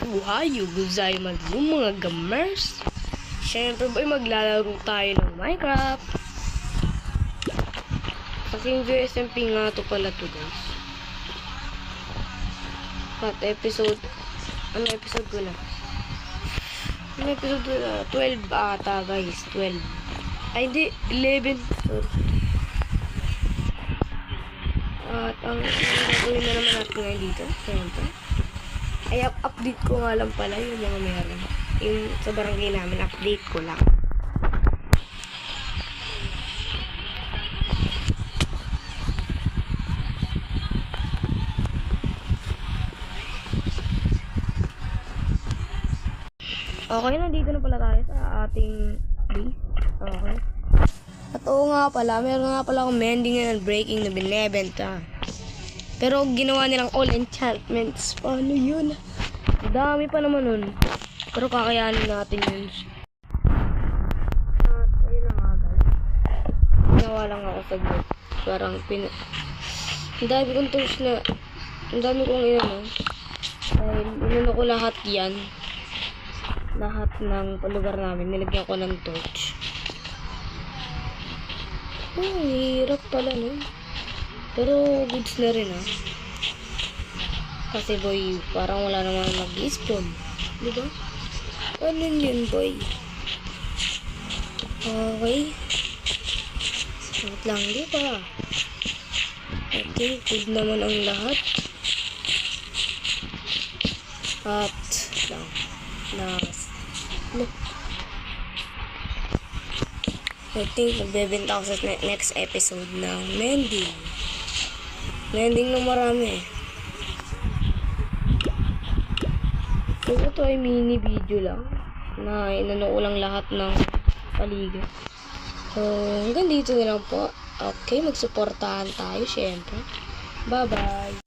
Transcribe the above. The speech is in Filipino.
Buhayo, gozaimasu mga gamers. Siyempre boy, maglalaro tayo ng Minecraft. Kasing SMP nga to pala to guys. At episode, ano episode ko na? Ano episode 12 ata guys, 12. Ay hindi, 11. Sorry. At ang gagawin na naman natin ngayon dito, siyempre. Ay, update ko nga lang pala yung mga meron. Yung sa barangay namin, update ko lang. Okay, nandito na pala tayo sa ating base. Okay. At oo nga pala, meron nga pala akong mending and breaking na binebenta. Pero ginawa nilang all enchantments. Paano yun? Dami pa naman nun. Pero kakayanin natin yun. At ayun na nga guys. Ginawa lang ako sa group. Parang ang dami kong tools na. Ang dami kong inano. Dahil inano ko lahat yan. Lahat ng lugar namin. Nilagyan ko ng torch. Hirap pala no. Pero goods na rin Kasi boy, parang wala naman mag-spawn. Diba? Ano yun boy? Okay. Wait lang, diba? Okay, good naman ang lahat. At lang. I think magbebenta ako sa next episode ng mending. Mending ng marami. Ito ay mini video lang na inano ko lang lahat ng paligid. So, hanggang dito na lang po. Okay, magsuportahan tayo syempre. Bye-bye.